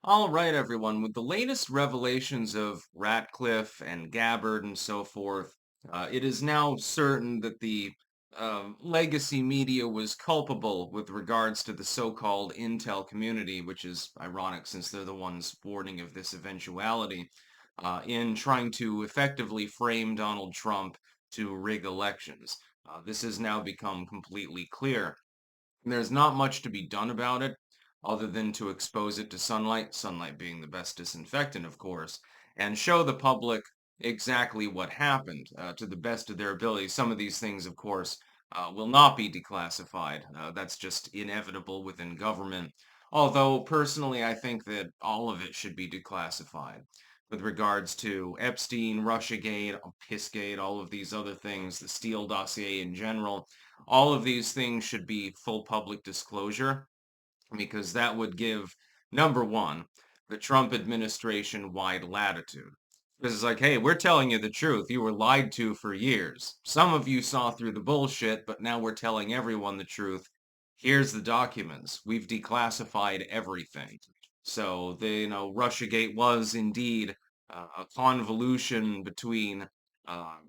All right, everyone. With the latest revelations of Ratcliffe and Gabbard and so forth, it is now certain that the legacy media was culpable with regards to the so-called intel community, which is ironic since they're the ones warning of this eventuality, in trying to effectively frame Donald Trump to rig elections. This has now become completely clear. There's not much to be done about it other than to expose it to sunlight being the best disinfectant, of course, and show the public exactly what happened to the best of their ability. Some of these things, of course, will not be declassified. That's just inevitable within government. Although, personally, I think that all of it should be declassified with regards to Epstein, Russiagate, Pissgate, all of these other things, the Steele dossier in general. All of these things should be full public disclosure because that would give, number one, the Trump administration wide latitude. Because it's like, hey, we're telling you the truth. You were lied to for years. Some of you saw through the bullshit, but now we're telling everyone the truth. Here's the documents. We've declassified everything. So Russiagate was indeed a convolution between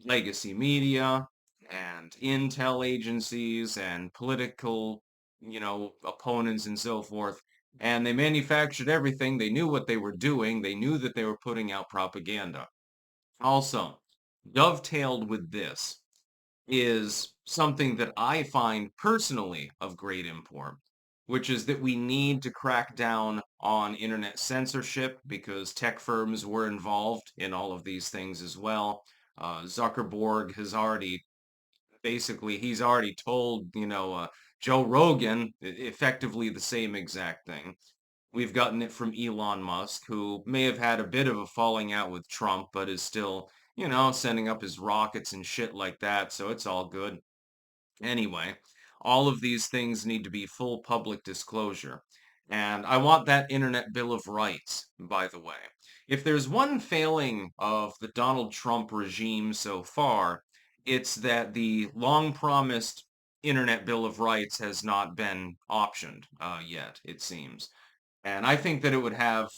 legacy media and intel agencies and political, opponents and so forth. And they manufactured everything. They knew what they were doing. They knew that they were putting out propaganda. Also, dovetailed with this is something that I find personally of great import, which is that we need to crack down on internet censorship because tech firms were involved in all of these things as well. Zuckerberg has already he's already told, Joe Rogan effectively the same exact thing. We've gotten it from Elon Musk, who may have had a bit of a falling out with Trump, but is still, sending up his rockets and shit like that, so it's all good. Anyway, all of these things need to be full public disclosure. And I want that Internet Bill of Rights, by the way. If there's one failing of the Donald Trump regime so far, it's that the long promised Internet Bill of Rights has not been optioned yet, it seems. And I think that it would have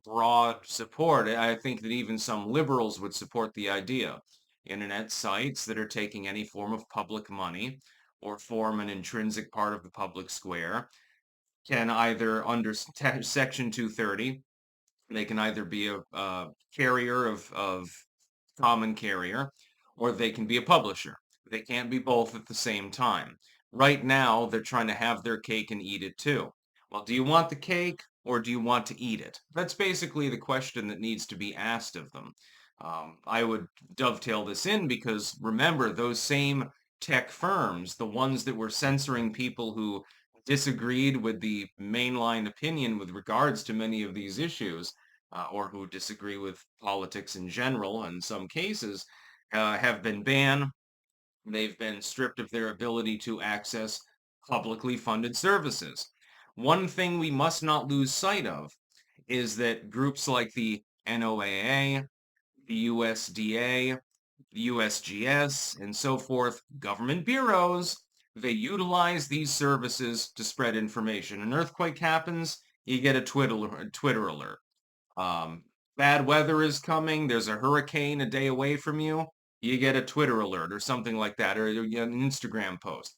broad support. I think that even some liberals would support the idea. Internet sites that are taking any form of public money or form an intrinsic part of the public square can either under Section 230, they can either be a carrier of common carrier, or they can be a publisher. They can't be both at the same time. Right now, they're trying to have their cake and eat it too. Well, do you want the cake or do you want to eat it? That's basically the question that needs to be asked of them. I would dovetail this in because remember, those same tech firms, the ones that were censoring people who disagreed with the mainline opinion with regards to many of these issues, or who disagree with politics in general in some cases, have been banned. They've been stripped of their ability to access publicly funded services. One thing we must not lose sight of is that groups like the NOAA, the USDA, the USGS, and so forth, government bureaus, they utilize these services to spread information. An earthquake happens, you get a Twitter alert. Um, Bad weather is coming. There's a hurricane a day away from you. You get a Twitter alert or something like that, or you get an Instagram post.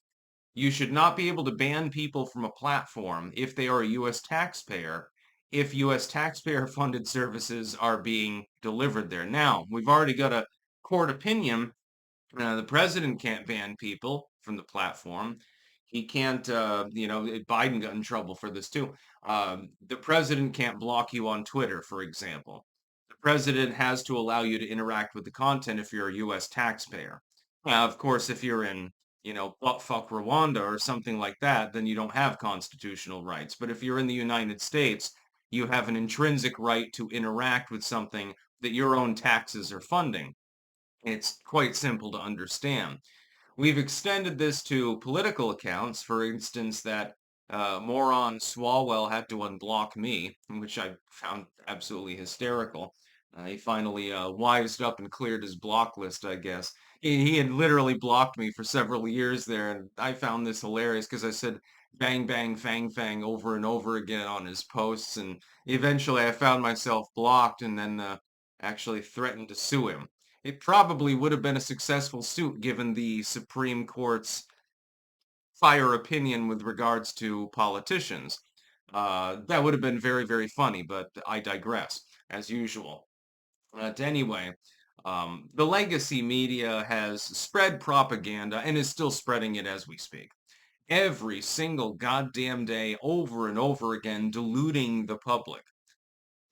You should not be able to ban people from a platform if they are a U.S. taxpayer, if U.S. taxpayer funded services are being delivered there. Now, we've already got a court opinion. The president can't ban people from the platform. He can't, Biden got in trouble for this too. The president can't block you on Twitter, for example. The president has to allow you to interact with the content if you're a U.S. taxpayer. Of course, if you're in, buttfuck Rwanda or something like that, then you don't have constitutional rights. But if you're in the United States, you have an intrinsic right to interact with something that your own taxes are funding. It's quite simple to understand. We've extended this to political accounts, for instance, that moron Swalwell had to unblock me, which I found absolutely hysterical. He finally wised up and cleared his block list, I guess. He had literally blocked me for several years there, and I found this hilarious because I said, bang, bang, fang, fang over and over again on his posts. And eventually I found myself blocked and then actually threatened to sue him. It probably would have been a successful suit given the Supreme Court's fire opinion with regards to politicians. That would have been very, very funny, but I digress, as usual. But anyway, the legacy media has spread propaganda and is still spreading it as we speak. Every single goddamn day, over and over again, deluding the public.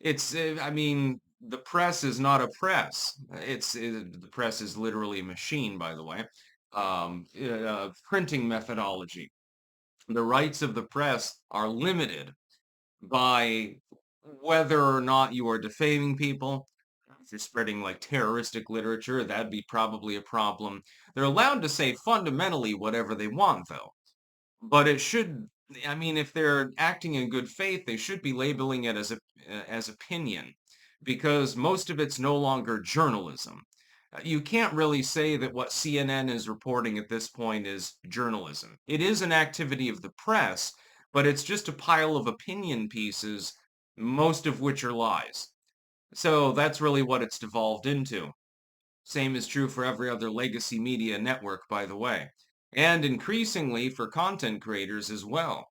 I mean, the press is not a press. The press is literally a machine, by the way. Printing methodology. The rights of the press are limited by whether or not you are defaming people. If you're spreading like terroristic literature, that'd be probably a problem. They're allowed to say fundamentally whatever they want, though. But it should, I mean, if they're acting in good faith, they should be labeling it as opinion, because most of it's no longer journalism. You can't really say that what CNN is reporting at this point is journalism. It is an activity of the press, but it's just a pile of opinion pieces, most of which are lies. So that's really what it's devolved into. Same is true for every other legacy media network, by the way, and increasingly for content creators as well.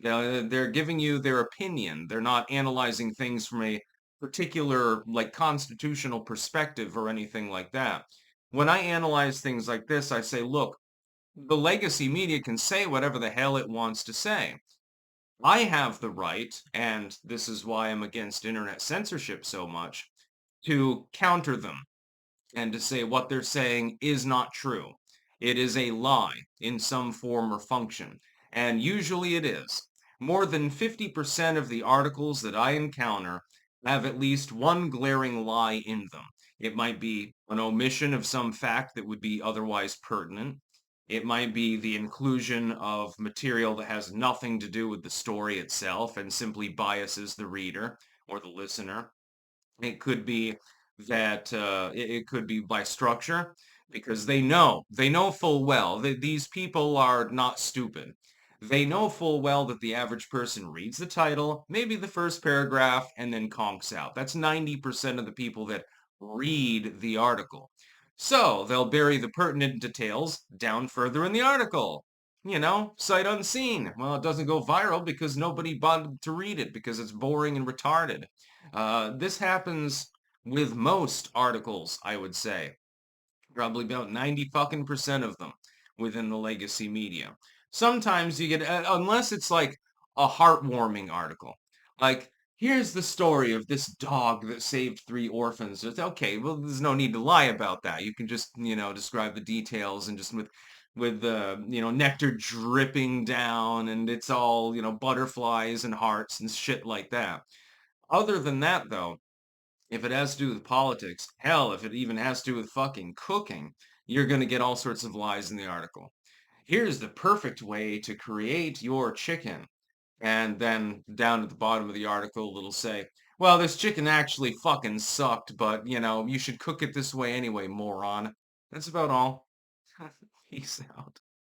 Now, they're giving you their opinion. They're not analyzing things from a particular, like, constitutional perspective or anything like that. When I analyze things like this, I say, look, the legacy media can say whatever the hell it wants to say. I have the right, and this is why I'm against internet censorship so much, to counter them and to say what they're saying is not true. It is a lie in some form or function, and usually it is. More than 50% of the articles that I encounter have at least one glaring lie in them. It might be an omission of some fact that would be otherwise pertinent. It might be the inclusion of material that has nothing to do with the story itself and simply biases the reader or the listener. It could be that it could be by structure because they know full well that these people are not stupid. They know full well that the average person reads the title, maybe the first paragraph, and then conks out. That's 90% of the people that read the article. So they'll bury the pertinent details down further in the article. Sight unseen. Well, it doesn't go viral because nobody bothered to read it because it's boring and retarded. This happens with most articles, I would say. Probably about 90 fucking percent of them within the legacy media. Sometimes you get, unless it's like a heartwarming article. Like, here's the story of this dog that saved three orphans. It's okay, well, there's no need to lie about that. You can just, describe the details and just with the, nectar dripping down and it's all, butterflies and hearts and shit like that. Other than that, though, if it has to do with politics, hell, if it even has to do with fucking cooking, you're going to get all sorts of lies in the article. Here's the perfect way to create your chicken. And then down at the bottom of the article, it'll say, well, this chicken actually fucking sucked, but, you should cook it this way anyway, moron. That's about all. Peace out.